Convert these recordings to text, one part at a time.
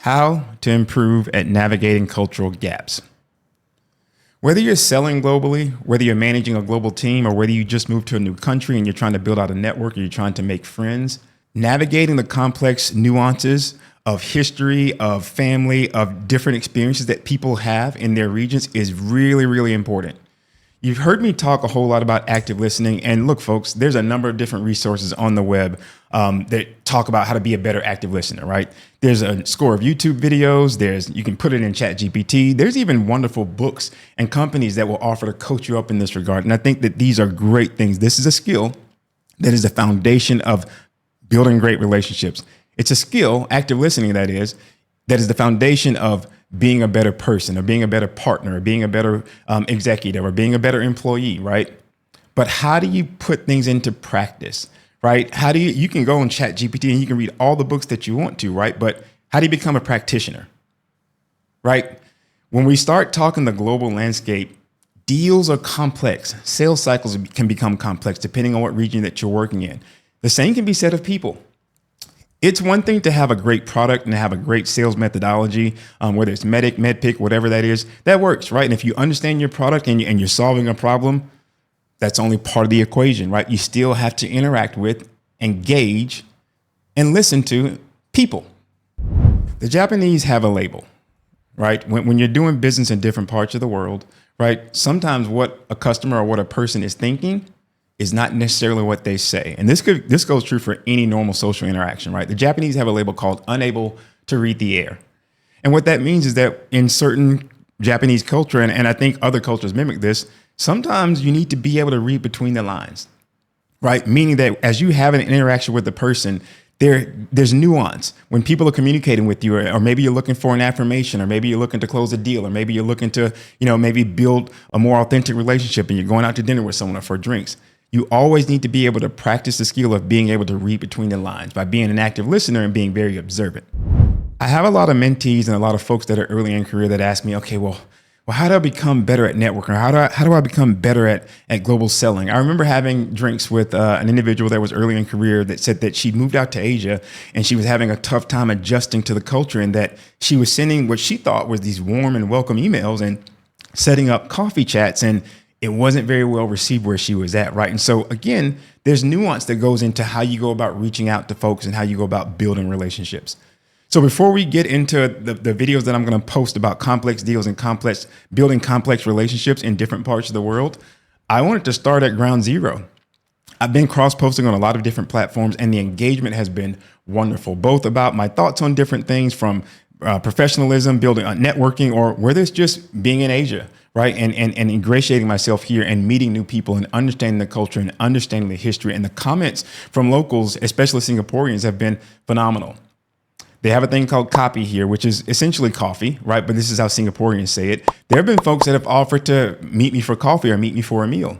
How to improve at navigating cultural gaps. Whether you're selling globally, whether you're managing a global team, or whether you just moved to a new country and you're trying to build out a network or you're trying to make friends, navigating the complex nuances of history, of family, of different experiences that people have in their regions is really, really important. You've heard me talk a whole lot about active listening. And look, folks, there's a number of different resources on the web that talk about how to be a better active listener, right? There's a score of YouTube videos. You can put it in Chat GPT. There's even wonderful books and companies that will offer to coach you up in this regard. And I think that these are great things. This is a skill that is the foundation of building great relationships. It's a skill, active listening, that is the foundation of being a better person or being a better partner or being a better executive or being a better employee, right? But how do you put things into practice, right? How do you can go on Chat GPT and you can read all the books that you want to, right? But how do you become a practitioner, right? When we start talking the global landscape, deals are complex. Sales cycles can become complex depending on what region that you're working in. The same can be said of people. It's one thing to have a great product and to have a great sales methodology, whether it's MedPick, whatever that is, that works, right? And if you understand your product and you're solving a problem, that's only part of the equation, right? You still have to interact with, engage, and listen to people. The Japanese have a label, right? When you're doing business in different parts of the world, right? Sometimes what a customer or what a person is thinking is not necessarily what they say. And this goes true for any normal social interaction, right? The Japanese have a label called unable to read the air. And what that means is that in certain Japanese culture, and I think other cultures mimic this, sometimes you need to be able to read between the lines, right? Meaning that as you have an interaction with the person, there's nuance when people are communicating with you, or maybe you're looking for an affirmation, or maybe you're looking to close a deal, or maybe you're looking to, maybe build a more authentic relationship and you're going out to dinner with someone or for drinks. You always need to be able to practice the skill of being able to read between the lines by being an active listener and being very observant. I have a lot of mentees and a lot of folks that are early in career that ask me, okay, well, how do I become better at networking? Or how do I become better at global selling? I remember having drinks with an individual that was early in career that said that she moved out to Asia and she was having a tough time adjusting to the culture, and that she was sending what she thought was these warm and welcome emails and setting up coffee chats, and it wasn't very well received where she was at, right? And so again, there's nuance that goes into how you go about reaching out to folks and how you go about building relationships. So before we get into the videos that I'm going to post about complex deals and building complex relationships in different parts of the world, I wanted to start at ground zero. I've been cross-posting on a lot of different platforms, and the engagement has been wonderful, both about my thoughts on different things from professionalism, building networking, or whether it's just being in Asia, right? And ingratiating myself here and meeting new people and understanding the culture and understanding the history. And the comments from locals, especially Singaporeans, have been phenomenal. They have a thing called Kopi here, which is essentially coffee, right? But this is how Singaporeans say it. There have been folks that have offered to meet me for coffee or meet me for a meal.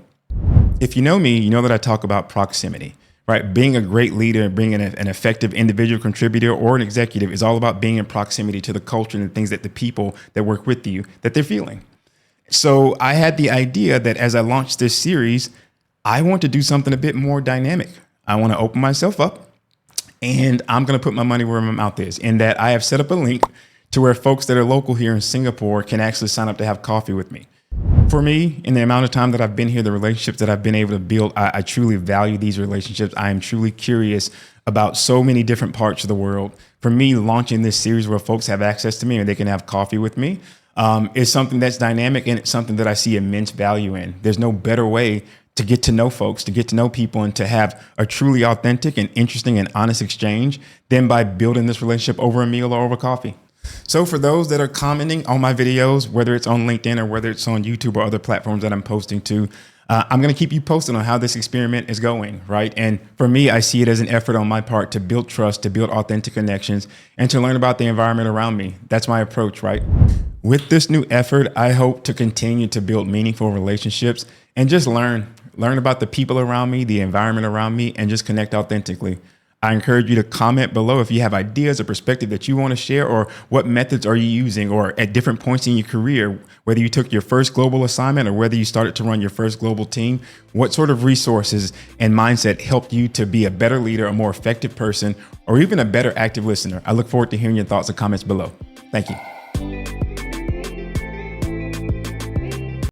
If you know me, you know that I talk about proximity, right? Being a great leader, being an effective individual contributor or an executive is all about being in proximity to the culture and the things that the people that work with you, that they're feeling. So I had the idea that as I launched this series, I want to do something a bit more dynamic. I want to open myself up, and I'm going to put my money where my mouth is, in that I have set up a link to where folks that are local here in Singapore can actually sign up to have coffee with me. For me, in the amount of time that I've been here, the relationships that I've been able to build, I truly value these relationships. I am truly curious about so many different parts of the world. For me, launching this series where folks have access to me and they can have coffee with me is something that's dynamic, and it's something that I see immense value in. There's no better way to get to know folks, to get to know people, and to have a truly authentic and interesting and honest exchange than by building this relationship over a meal or over coffee. So for those that are commenting on my videos, whether it's on LinkedIn or whether it's on YouTube or other platforms that I'm posting to, I'm going to keep you posted on how this experiment is going, right? And for me, I see it as an effort on my part to build trust, to build authentic connections, and to learn about the environment around me. That's my approach, right? With this new effort, I hope to continue to build meaningful relationships and just learn about the people around me, the environment around me, and just connect authentically. I encourage you to comment below if you have ideas or perspective that you want to share, or what methods are you using, or at different points in your career, whether you took your first global assignment or whether you started to run your first global team, what sort of resources and mindset helped you to be a better leader, a more effective person, or even a better active listener. I look forward to hearing your thoughts and comments below. Thank you.